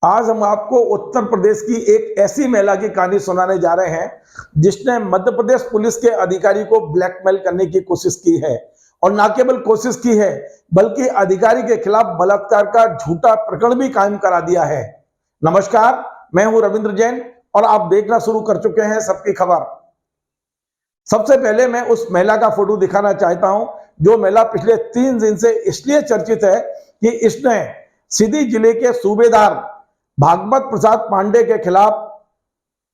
आज हम आपको उत्तर प्रदेश की एक ऐसी महिला की कहानी सुनाने जा रहे हैं जिसने मध्य प्रदेश पुलिस के अधिकारी को ब्लैकमेल करने की कोशिश की है और न केवल कोशिश की है बल्कि अधिकारी के खिलाफ बलात्कार का झूठा प्रकरण भी कायम करा दिया है। नमस्कार, मैं हूं रविंद्र जैन और आप देखना शुरू कर चुके हैं सबकी खबर। सबसे पहले मैं उस महिला का फोटो दिखाना चाहता हूं जो महिला पिछले 3 दिन से इसलिए चर्चित है कि इसने सीधी जिले के सूबेदार भागवत प्रसाद पांडे के खिलाफ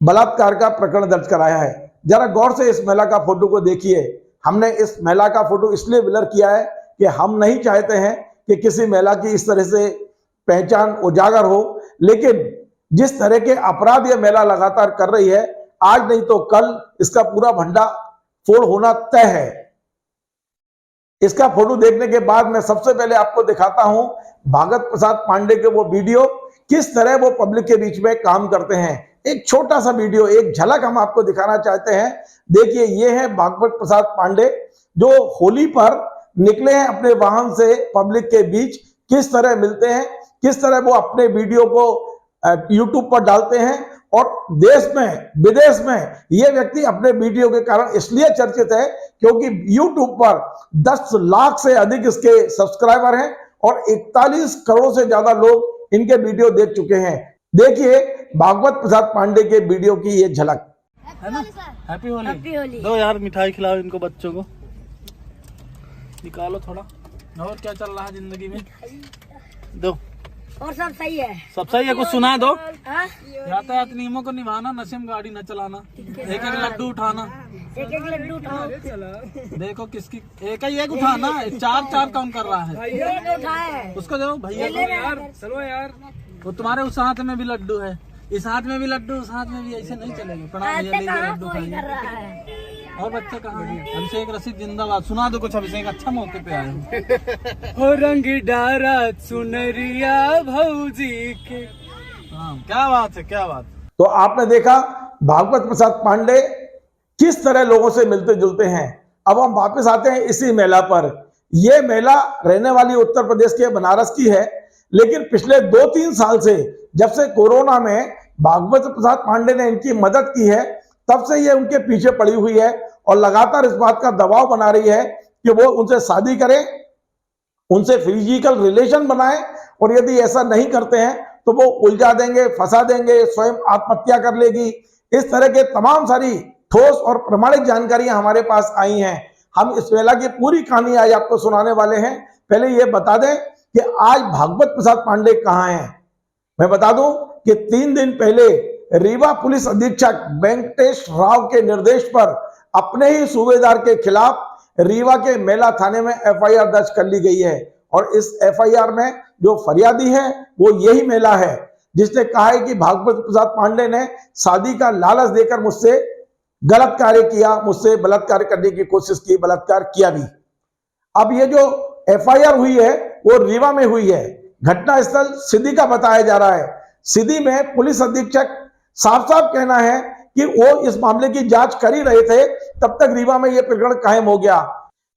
बलात्कार का प्रकरण दर्ज कराया है। जरा गौर से इस महिला का फोटो को देखिए। हमने इस महिला का फोटो इसलिए ब्लर किया है कि हम नहीं चाहते हैं कि किसी महिला की इस तरह से पहचान उजागर हो, लेकिन जिस तरह के अपराध यह महिला लगातार कर रही है, आज नहीं तो कल इसका पूरा भंडा फोड़ होना तय है। इसका फोटो देखने के बाद मैं सबसे पहले आपको दिखाता हूं भागवत प्रसाद पांडे के वो वीडियो, किस तरह वो पब्लिक के बीच में काम करते हैं। एक छोटा सा वीडियो, एक झलक हम आपको दिखाना चाहते हैं। देखिए, ये है भागवत प्रसाद पांडे जो होली पर निकले हैं अपने वाहन से पब्लिक के बीच। किस तरह मिलते हैं, किस तरह वो अपने वीडियो को यूट्यूब पर डालते हैं और देश में विदेश में ये व्यक्ति अपने वीडियो के कारण इसलिए चर्चित है क्योंकि यूट्यूब पर 10 लाख से अधिक इसके सब्सक्राइबर हैं और 41 करोड़ से ज्यादा लोग इनके वीडियो देख चुके हैं। देखिए भागवत प्रसाद पांडे के वीडियो की ये झलक। है ना? हैप्पी होली। हैप्पी होली। दो यार, मिठाई खिलाओ इनको, बच्चों को निकालो थोड़ा। और क्या चल रहा है जिंदगी में? दो। और सब सही है? सब सही है। कुछ सुना दो। हाँ? यातायात नियमों को निभाना, नशे में गाड़ी न चलाना, एक लड्डू उठाना, एक लड्डू उठाओ। देखो किसकी एक उठाना, 4 काउंट कर रहा है। एक उठाया है। उसको दो भैया को। यार चलो यार, वो तुम्हारे उस हाथ में भी लड्डू है, इस हाथ में भी लड्डू, उस हाथ में भी, ऐसे नहीं चलेगा। प्रणाम भैया, लीजिए लड्डू कोई खाइए। कर रहा है। और बच्चे कहाँ हैं? अभिषेक रसिक जिंदाबाद। सुना दो कुछ अभिषेक, अच्छा मौके पे आए हो। रंग डारा सुनरिया भौजी के। हाँ, क्या बात है, क्या बात। तो आपने देखा भागवत प्रसाद पांडे किस तरह लोगों से मिलते जुलते हैं। अब हम वापस आते हैं इसी महिला पर। यह महिला रहने वाली उत्तर प्रदेश के बनारस की है, लेकिन पिछले 2-3 साल से जब से कोरोना में भागवत प्रसाद पांडे ने इनकी मदद की है, तब से ये उनके पीछे पड़ी हुई है और लगातार इस बात का दबाव बना रही है कि वो उनसे शादी करें, उनसे फिजिकल रिलेशन बनाए, और यदि ऐसा नहीं करते हैं तो वो उलझा देंगे, फंसा देंगे, स्वयं आत्महत्या कर लेगी। इस तरह के तमाम सारी ठोस और प्रमाणित जानकारियां हमारे पास आई हैं। हम इस महिला की पूरी कहानी आज आपको सुनाने वाले हैं। पहले ये बता दें कि आज भागवत प्रसाद पांडे कहां हैं। मैं बता दूं कि 3 दिन पहले रीवा पुलिस अधीक्षक वेंकटेश राव के निर्देश पर अपने ही सूबेदार के खिलाफ रीवा के मेला थाने में एफआईआर दर्ज कर ली गई है और इस एफआईआर में जो फरियादी है वो यही महिला है जिसने कहा है कि भागवत प्रसाद पांडे ने शादी का लालच देकर मुझसे गलत कार्य किया, मुझसे बलात्कार करने की कोशिश की, बलात्कार किया भी। अब ये जो एफआईआर हुई है वो रीवा में हुई है। घटना स्थल सिद्धि का बताया जा रहा है। सिद्धि में पुलिस अधीक्षक साफ साफ कहना है कि वो इस मामले की जांच कर ही रहे थे, तब तक रीवा में यह प्रकरण कायम हो गया।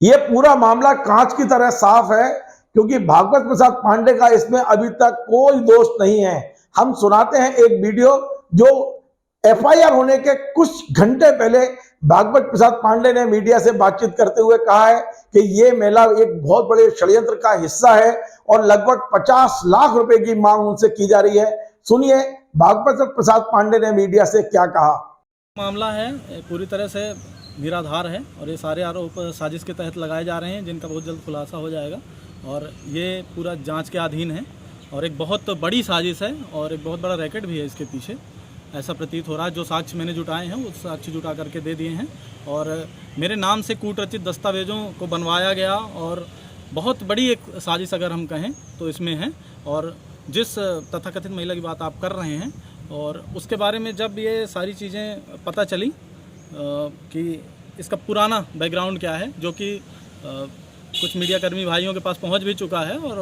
यह पूरा मामला कांच की तरह साफ है क्योंकि भागवत प्रसाद पांडे का इसमें अभी तक कोई दोष नहीं है। हम सुनाते हैं एक वीडियो जो एफआईआर होने के कुछ घंटे पहले भागवत प्रसाद पांडे ने मीडिया से बातचीत करते हुए कहा है कि यह महिला एक बहुत बड़े षड्यंत्र का हिस्सा है और लगभग 50 लाख रुपए की मांग उनसे की जा रही है। सुनिए भागवत प्रसाद पांडे ने मीडिया से क्या कहा। मामला है पूरी तरह से निराधार है और ये सारे आरोप साजिश के तहत लगाए जा रहे हैं जिनका बहुत जल्द खुलासा हो जाएगा और ये पूरा जांच के अधीन है और एक बहुत बड़ी साजिश है और एक बहुत बड़ा रैकेट भी है इसके पीछे, ऐसा प्रतीत हो रहा है। जो साक्ष्य मैंने जुटाए हैं वो साक्ष्य जुटा करके दे दिए हैं और मेरे नाम से कूटरचित दस्तावेज़ों को बनवाया गया और बहुत बड़ी एक साजिश अगर हम कहें तो इसमें है। और जिस तथाकथित महिला की बात आप कर रहे हैं और उसके बारे में जब ये सारी चीज़ें पता चली कि इसका पुराना बैकग्राउंड क्या है, जो कि कुछ मीडियाकर्मी भाइयों के पास पहुंच भी चुका है और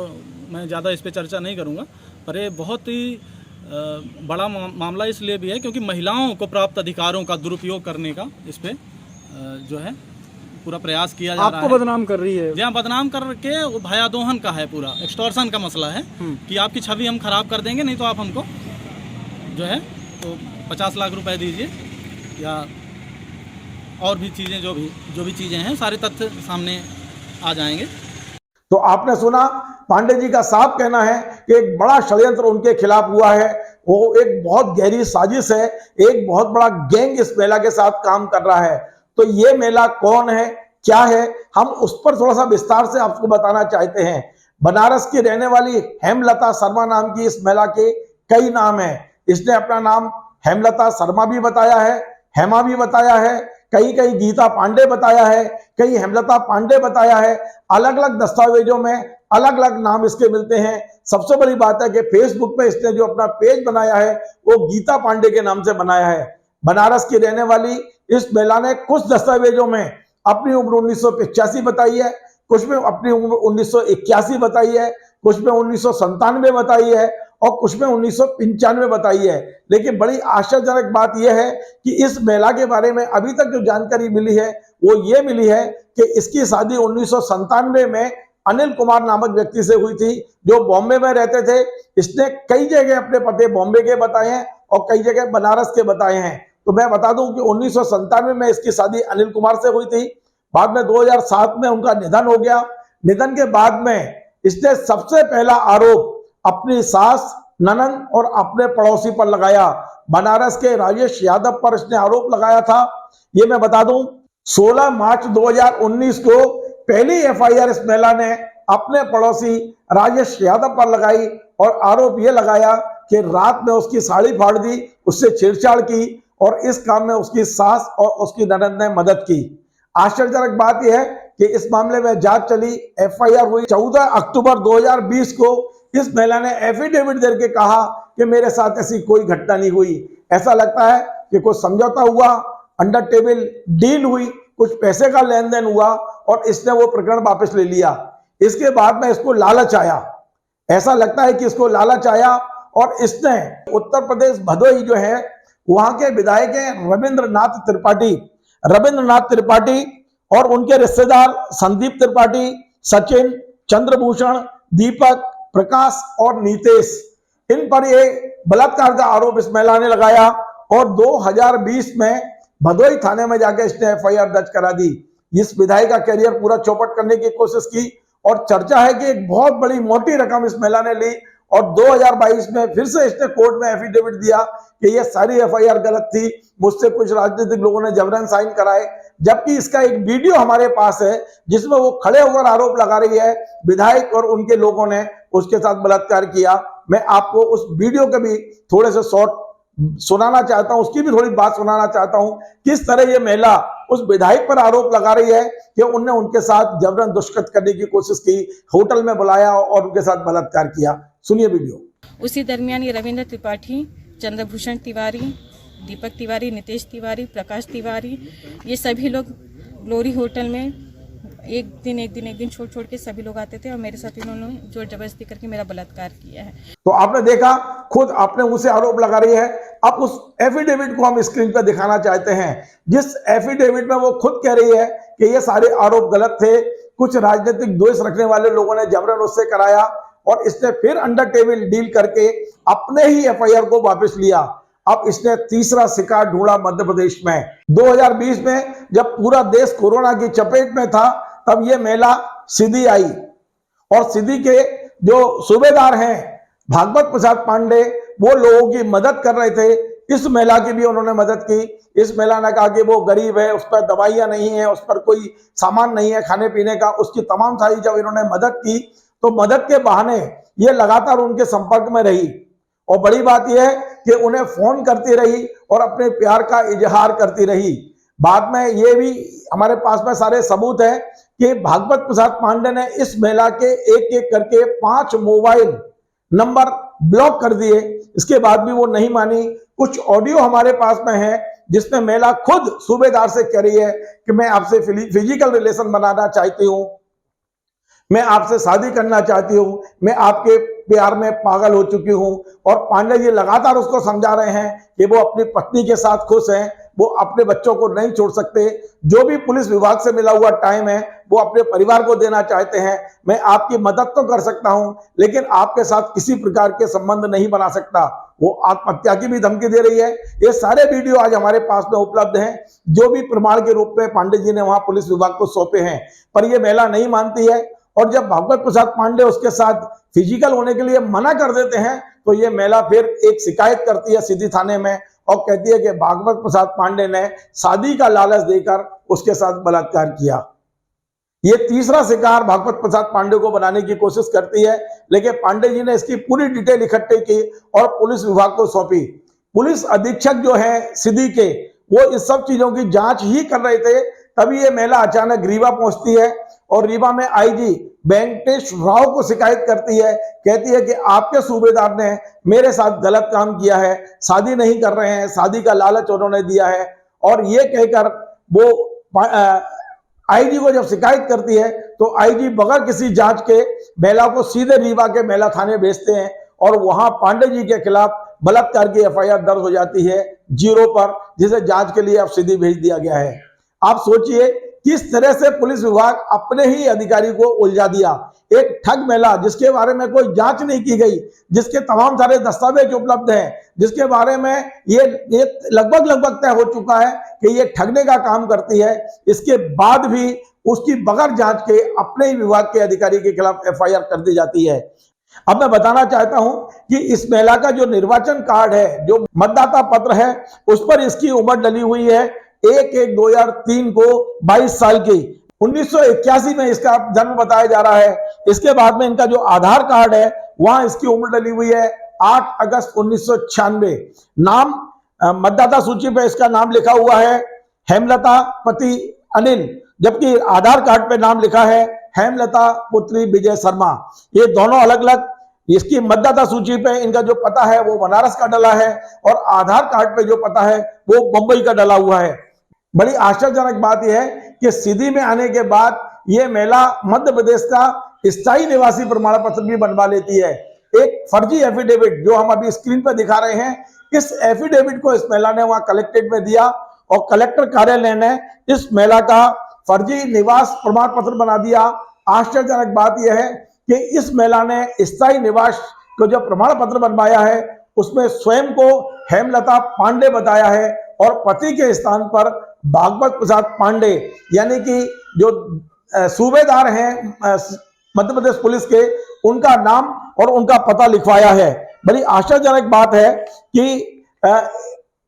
मैं ज़्यादा इस पर चर्चा नहीं करूंगा, पर ये बहुत ही बड़ा मामला इसलिए भी है क्योंकि महिलाओं को प्राप्त अधिकारों का दुरुपयोग करने का इस पर जो है पूरा प्रयास किया जा रहा है। आपको बदनाम कर रही है? जी हाँ, बदनाम करके वो भयादोहन का है, पूरा एक्सटॉर्शन का मसला है कि आपकी छवि हम खराब कर देंगे, नहीं तो आप हमको जो है तो 50 लाख रुपए दीजिए, या और भी चीज़ें जो भी चीज़ें हैं, सारे तथ्य सामने आ जाएंगे। तो आपने सुना, पांडे जी का साफ कहना है कि एक बड़ा षड्यंत्र उनके खिलाफ हुआ है, वो एक बहुत गहरी साजिश है, एक बहुत बड़ा गैंग इस मेला के साथ काम कर रहा है। तो ये मेला कौन है, क्या है, हम उस पर थोड़ा सा विस्तार से आपको बताना चाहते हैं। बनारस की रहने वाली हेमलता शर्मा नाम की इस मेला के कई नाम हैं। इसने अपना नाम हेमलता शर्मा भी बताया है, हेमा भी बताया है, कहीं कहीं गीता पांडे बताया है, कहीं हेमलता पांडे बताया है। अलग अलग दस्तावेजों में अलग अलग नाम इसके मिलते हैं। सबसे बड़ी बात है कि फेसबुक पे इसने जो अपना पेज बनाया है वो गीता पांडे के नाम से बनाया है। बनारस की रहने वाली इस महिला ने कुछ दस्तावेजों में अपनी उम्र 1985 बताई है, कुछ में अपनी उम्र 1981 बताई है, कुछ में 1997 बताई है और कुछ में 1995 बताई है। लेकिन बड़ी आश्चर्यजनक बात यह है कि इस महिला के बारे में अभी तक जो जानकारी मिली है वो ये मिली है कि इसकी शादी 1997 में अनिल कुमार नामक व्यक्ति से हुई थी, जो बॉम्बे में रहते थे। इसने कई जगह अपने पते बॉम्बे के बताए हैं और कई जगह बनारस के बताए हैं। तो मैं बता दूं कि 1997 में इसकी शादी अनिल कुमार से हुई थी। बाद में 2007 में उनका निधन हो गया। निधन के बाद में इसने सबसे पहला आरोप अपनी सास, ननद और अपने पड़ोसी पर लगाया। बनारस के राजेश यादव पर इसने आरोप लगाया था। ये मैं बता दूं, 16 मार्च 2019 को पहली एफआईआर इस महिला ने अपने पड़ोसी राजेश यादव पर लगाई और आरोप यह लगाया कि रात में उसकी साड़ी फाड़ दी, उससे छेड़छाड़ की और इस काम में उसकी सास और उसकी ननद ने मदद की। आश्चर्यजनक बात यह है कि इस मामले में जांच चली, एफआईआर हुई। 14 अक्टूबर 2020 को इस महिला ने एफिडेविट देकर कहा कि मेरे साथ ऐसी कोई घटना नहीं हुई। ऐसा लगता है कि कुछ समझौता हुआ, अंडर टेबल डील हुई, कुछ पैसे का लेन देन हुआ और इसने वो प्रकरण वापस ले लिया। इसके बाद में इसको लालच आया, ऐसा लगता है कि इसको लालच आया और इसने उत्तर प्रदेश भदोही जो है वहां के विधायक हैं रविंद्रनाथ त्रिपाठी और उनके रिश्तेदार संदीप त्रिपाठी, सचिन, चंद्रभूषण, दीपक, प्रकाश और नीतेश, इन पर ये बलात्कार का आरोप इस महिला ने लगाया और 2020 में भदोही थाने में जाकर इसने एफआईआर दर्ज करा दी। इस विधायक का कैरियर पूरा चौपट करने की कोशिश की और चर्चा है कि एक बहुत बड़ी मोटी रकम इस महिला ने ली और 2022 में फिर से इसने कोर्ट में एफिडेविट दिया कि ये सारी एफआईआर गलत थी, मुझसे कुछ राजनीतिक लोगों ने जबरन साइन कराए। जबकि इसका एक वीडियो हमारे पास है जिसमें वो खड़े होकर आरोप लगा रही है विधायक और उनके लोगों ने उसके साथ बलात्कार किया। मैं आपको उस वीडियो के भी थोड़े से शॉर्ट सुनाना चाहता हूं, उसकी भी थोड़ी बात सुनाना चाहता हूं, किस तरह ये महिला उस विधायक पर आरोप लगा रही है कि उनने उनके साथ जबरन दुष्कृत्य करने की कोशिश की, होटल में बुलाया और उनके साथ बलात्कार किया। सुनिए वीडियो। उसी दरमियान ये रविंद्र त्रिपाठी, चंद्रभूषण तिवारी, दीपक तिवारी, नितेश तिवारी, प्रकाश तिवारी, ये सभी लोग ग्लोरी होटल में एक दिन छोड़ के सभी लोग आते थे और मेरे साथ इन्होंने जोर जबरदस्ती करके मेरा बलात्कार किया है। तो आपने देखा, खुद आपने उसे आरोप लगा रही है। अब उस एफिडेविट को हम स्क्रीन पर दिखाना चाहते हैं, जिस एफिडेविट में वो खुद कह रही है कि ये सारे आरोप गलत थे, कुछ राजनीतिक द्वेष रखने वाले लोगों ने जबरन उससे कराया और इसने फिर अंडर टेबल डील करके अपने ही एफआईआर को वापस लिया। अब इसने तीसरा शिकार ढूंढा मध्य प्रदेश में। 2020 में जब पूरा देश कोरोना की चपेट में था तब ये महिला सिधी आई और सिधी के जो सूबेदार हैं भागवत प्रसाद पांडे, वो लोगों की मदद कर रहे थे। इस महिला की भी उन्होंने मदद की। इस महिला ने कहा कि वो गरीब है, उस पर दवाइयां नहीं है, उस पर कोई सामान नहीं है खाने पीने का। उसकी तमाम सारी जब इन्होंने मदद की तो मदद के बहाने ये लगातार उनके संपर्क में रही और बड़ी बात यह है कि उन्हें फोन करती रही और अपने प्यार का इजहार करती रही। बाद में ये भी हमारे पास में सारे सबूत है कि भागवत प्रसाद पांडे ने इस महिला के एक एक करके 5 मोबाइल नंबर ब्लॉक कर दिए। इसके बाद भी वो नहीं मानी। कुछ ऑडियो हमारे पास में है जिसमें महिला खुद सूबेदार से कह रही है कि मैं आपसे फिजिकल रिलेशन बनाना चाहती हूं, मैं आपसे शादी करना चाहती हूं, मैं आपके प्यार में पागल हो चुकी हूं। और पांडे जी लगातार उसको समझा रहे हैं कि वो अपनी पत्नी के साथ खुश हैं, वो अपने बच्चों को नहीं छोड़ सकते। जो भी पुलिस विभाग से मिला हुआ टाइम है वो अपने परिवार को देना चाहते हैं। मैं आपकी मदद तो कर सकता हूं, लेकिन आपके साथ किसी प्रकार के संबंध नहीं बना सकता। वो आत्महत्या की भी धमकी दे रही है। ये सारे वीडियो आज हमारे पास में उपलब्ध हैं, जो भी प्रमाण के रूप में पांडे जी ने वहां पुलिस विभाग को सौंपे हैं। पर यह महिला नहीं मानती है, और जब भागवत प्रसाद पांडे उसके साथ फिजिकल होने के लिए मना कर देते हैं तो ये महिला फिर एक शिकायत करती है सीधी थाने में और कहती है कि भागवत प्रसाद पांडे ने शादी का लालच देकर उसके साथ बलात्कार किया। ये तीसरा शिकार भागवत प्रसाद पांडे को बनाने की कोशिश करती है, लेकिन पांडे जी ने इसकी पूरी डिटेल इकट्ठे की और पुलिस विभाग को सौंपी। पुलिस अधीक्षक जो है सिद्धि के, वो इस सब चीजों की जांच ही कर रहे थे, तभी ये महिला अचानक रीवा पहुंचती है और रीवा में आईजी वेंकटेश राव को शिकायत करती है। कहती है कि आपके सूबेदार ने मेरे साथ गलत काम किया है, शादी नहीं कर रहे हैं, शादी का लालच उन्होंने दिया है। और ये कहकर वो आईजी को जब शिकायत करती है तो आईजी बगैर किसी जांच के महिला को सीधे रीवा के महिला थाने भेजते हैं और वहां पांडे जी के खिलाफ बलात्कार की एफआईआर दर्ज हो जाती है 0 पर, जिसे जांच के लिए अब सीधी भेज दिया गया है। आप सोचिए किस तरह से पुलिस विभाग अपने ही अधिकारी को उलझा दिया। एक ठग महिला जिसके बारे में कोई जांच नहीं की गई, जिसके तमाम सारे दस्तावेज उपलब्ध हैं, जिसके बारे में ये लगभग तय हो चुका है कि ये ठगने का काम करती है, इसके बाद भी उसकी बगैर जांच के अपने ही विभाग के अधिकारी के खिलाफ एफआईआर कर दी जाती है। अब मैं बताना चाहता हूं कि इस महिला का जो निर्वाचन कार्ड है, जो मतदाता पत्र है, उस पर इसकी उम्र डली हुई है 1/1/2003 को 22 साल की। 1981 में इसका जन्म बताया जा रहा है। इसके बाद में इनका जो आधार कार्ड है वहां इसकी उम्र डली हुई है 8 अगस्त 1996। नाम मतदाता सूची पे इसका नाम लिखा हुआ है हेमलता, पति अनिल, जबकि आधार कार्ड पे नाम लिखा है हेमलता पुत्री विजय शर्मा। ये दोनों अलग अलग, इसकी मतदाता सूची पे इनका जो पता है वो बनारस का डला है और आधार कार्ड पे जो पता है वो मुंबई का डला हुआ है। बड़ी आश्चर्यजनक बात यह है कि सिद्धि में आने के बाद ये महिला मध्य प्रदेश का स्थायी निवासी प्रमाण पत्र भी बनवा लेती है। एक फर्जी एफिडेविट जो हम अभी स्क्रीन पर दिखा रहे हैं, इस एफिडेविट को इस महिला ने वहां कलेक्ट्रेट में दिया और कलेक्टर कार्यालय ने इस महिला का फर्जी निवास प्रमाण पत्र बना दिया। आश्चर्यजनक बात यह है कि इस महिला ने स्थायी निवास को जो प्रमाण पत्र बनवाया है उसमें स्वयं को हेमलता पांडे बताया है और पति के स्थान पर भागवत प्रसाद पांडे यानी कि जो सूबेदार हैं मध्य प्रदेश पुलिस के, उनका नाम और उनका पता लिखवाया है। बड़ी आश्चर्यजनक बात है कि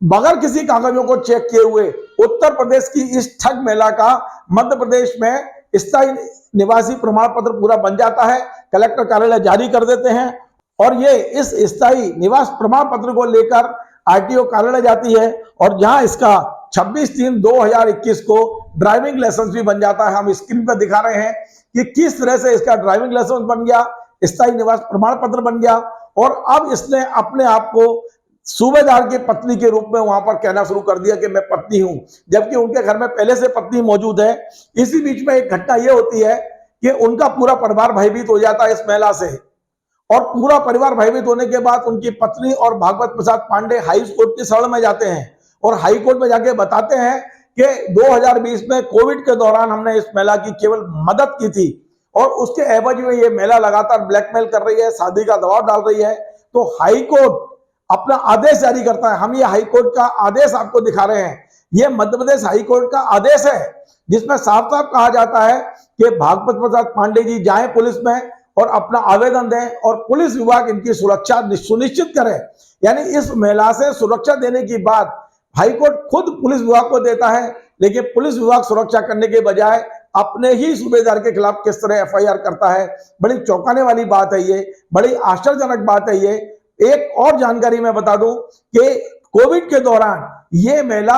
बगैर किसी कागजों को चेक किए हुए उत्तर प्रदेश की इस ठग महिला का मध्य प्रदेश में स्थायी निवासी प्रमाण पत्र पूरा बन जाता है, कलेक्टर कार्यालय जारी कर देते हैं और ये इस स्थायी निवास प्रमाण पत्र को लेकर आरटीओ कार्यालय जाती है और जहां इसका 26/3/2021 को ड्राइविंग लाइसेंस भी बन जाता है। हम स्क्रीन पर दिखा रहे हैं कि किस तरह से इसका ड्राइविंग लाइसेंस बन गया, स्थायी निवास प्रमाण पत्र बन गया और अब इसने अपने आप को सूबेदार की पत्नी के रूप में वहां पर कहना शुरू कर दिया कि मैं पत्नी हूं, जबकि उनके घर में पहले से पत्नी मौजूद है। इसी बीच में एक घटना यह होती है कि उनका पूरा परिवार भयभीत हो जाता है इस महिला से और पूरा परिवार भयभीत होने के बाद उनकी पत्नी और भागवत प्रसाद पांडे हाई कोर्ट की शरण में जाते हैं और हाई कोर्ट में जाके बताते हैं कि 2020 में कोविड के दौरान हमने इस महिला की केवल मदद की थी और उसके एवज में ये महिला लगातार ब्लैकमेल कर रही है, शादी का दबाव डाल रही है। तो हाई कोर्ट अपना आदेश जारी करता है। हम ये हाई कोर्ट का आदेश आपको दिखा रहे हैं। ये मध्य प्रदेश हाई कोर्ट का आदेश है जिसमें साफ साफ कहा जाता है कि भागवत प्रसाद पांडे जी जाएं पुलिस में और अपना आवेदन दें और पुलिस विभाग इनकी सुरक्षा सुनिश्चित करे। यानी इस महिला से सुरक्षा देने की बात हाईकोर्ट खुद पुलिस विभाग को देता है, लेकिन पुलिस विभाग सुरक्षा करने के बजाय अपने ही सूबेदार के खिलाफ किस तरह एफआईआर करता है। बड़ी चौंकाने वाली बात है ये, बड़ी आश्चर्यजनक बात है ये। एक और जानकारी मैं बता दूं कि कोविड के दौरान ये महिला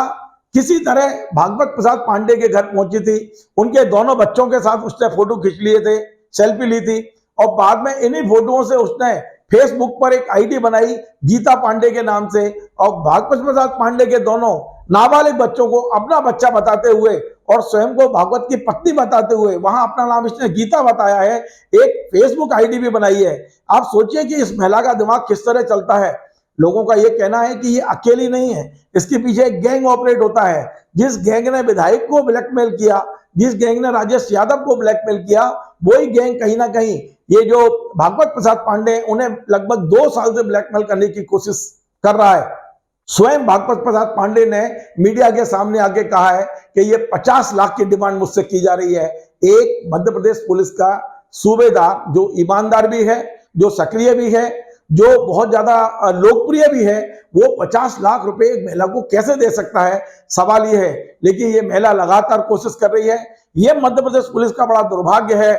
किसी तरह भागवत प्रसाद पांडे के घर पहुंची थी। उनके दोनों बच्चों के साथ उसने फोटो खींच लिए थे, सेल्फी ली थी और बाद में इन्हीं फोटोओं से उसने फेसबुक पर एक आईडी बनाई गीता पांडे के नाम से और भागवत प्रसाद पांडे के दोनों नाबालिग बच्चों को अपना बच्चा बताते हुए और स्वयं को भागवत की पत्नी बताते हुए वहां अपना नाम इसने गीता बताया है, एक फेसबुक आईडी भी बनाई है। आप सोचिए कि इस महिला का दिमाग किस तरह चलता है। लोगों का ये कहना है कि ये अकेली नहीं है, इसके पीछे एक गैंग ऑपरेट होता है। जिस गैंग ने विधायक को ब्लैकमेल किया, जिस गैंग ने राजेश यादव को ब्लैकमेल किया, वही गैंग कहीं ना कहीं ये जो भागवत प्रसाद पांडे उन्हें लगभग 2 साल से ब्लैकमेल करने की कोशिश कर रहा है। स्वयं भागवत प्रसाद पांडे ने मीडिया के सामने आके कहा है कि ये 50 लाख की डिमांड मुझसे की जा रही है। एक मध्य प्रदेश पुलिस का सूबेदार जो ईमानदार भी है, जो सक्रिय भी है, जो बहुत ज्यादा लोकप्रिय भी है, वो 50 लाख रुपए एक महिला को कैसे दे सकता है, सवाल ये है। लेकिन ये महिला लगातार कोशिश कर रही है। ये मध्य प्रदेश पुलिस का बड़ा दुर्भाग्य है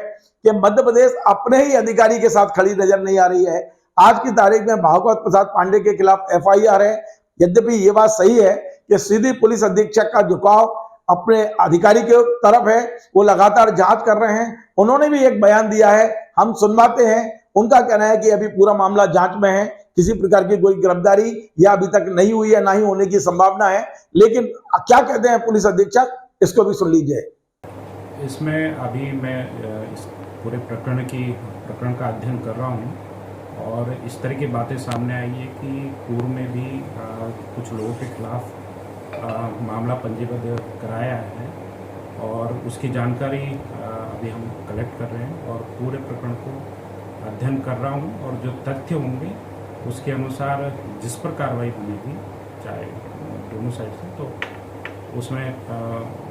कि मध्य प्रदेश अपने ही अधिकारी के साथ खड़ी नजर नहीं आ रही है। आज की तारीख में भागवत प्रसाद पांडे के खिलाफ FIR है। यद्यपि ये बात सही है कि सीधी पुलिस अधीक्षक का झुकाव अपने अधिकारी के तरफ है, वो लगातार जांच कर रहे हैं। उन्होंने भी एक बयान दिया है, हम सुनवाते हैं। उनका कहना है कि अभी पूरा मामला जांच में है, किसी प्रकार की कोई गिरफ्तारी या अभी तक नहीं हुई है, ना ही होने की संभावना है। लेकिन क्या कहते हैं पुलिस अधीक्षक, इसको भी सुन लीजिए। इसमें अभी मैं इस पूरे प्रकरण का अध्ययन कर रहा हूँ और इस तरह की बातें सामने आई है कि पूर्व में भी कुछ लोगों के खिलाफ मामला पंजीबद्ध कराया है और उसकी जानकारी अभी हम कलेक्ट कर रहे हैं और पूरे प्रकरण को अध्ययन कर रहा हूँ और जो तथ्य होंगे उसके अनुसार जिस पर कार्रवाई बनेगी, चाहे दोनों साइड से, तो उसमें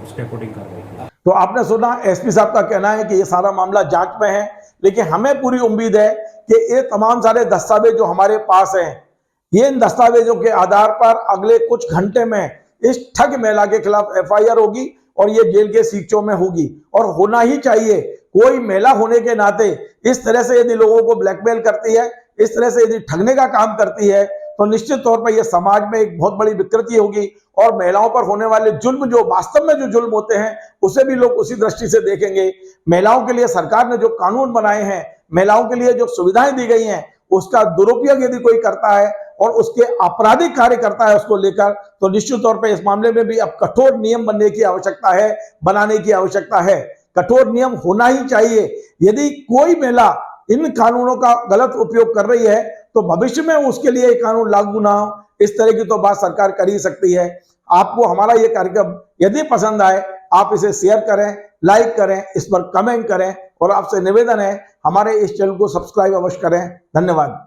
उसके अकॉर्डिंग कार्रवाई की। तो आपने सुना SP साहब का कहना है कि ये सारा मामला जांच में है, लेकिन हमें पूरी उम्मीद है कि ये तमाम सारे दस्तावेज जो हमारे पास हैं, ये इन दस्तावेजों के आधार पर अगले कुछ घंटे में इस ठग महिला के खिलाफ FIR होगी और ये जेल के सीखचों में होगी। और होना ही चाहिए। कोई महिला होने के नाते इस तरह से यदि लोगों को ब्लैकमेल करती है, इस तरह से यदि ठगने का काम करती है, तो निश्चित तौर पर यह समाज में एक बहुत बड़ी विकृति होगी और महिलाओं पर होने वाले जुल्म, जो वास्तव में जो जुल्म होते हैं, उसे भी लोग उसी दृष्टि से देखेंगे। महिलाओं के लिए सरकार ने जो कानून बनाए हैं, महिलाओं के लिए जो सुविधाएं दी गई हैं, उसका दुरुपयोग यदि कोई करता है और उसके आपराधिक कार्य करता है उसको लेकर, तो निश्चित तौर पर इस मामले में भी अब कठोर नियम बनने की आवश्यकता है, बनाने की आवश्यकता है। कठोर नियम होना ही चाहिए। यदि कोई महिला इन कानूनों का गलत उपयोग कर रही है, तो भविष्य में उसके लिए कानून लागू ना हो, इस तरह की तो बात सरकार कर ही सकती है। आपको हमारा ये कार्यक्रम यदि पसंद आए, आप इसे शेयर करें, लाइक करें, इस पर कमेंट करें और आपसे निवेदन है हमारे इस चैनल को सब्सक्राइब अवश्य करें। धन्यवाद।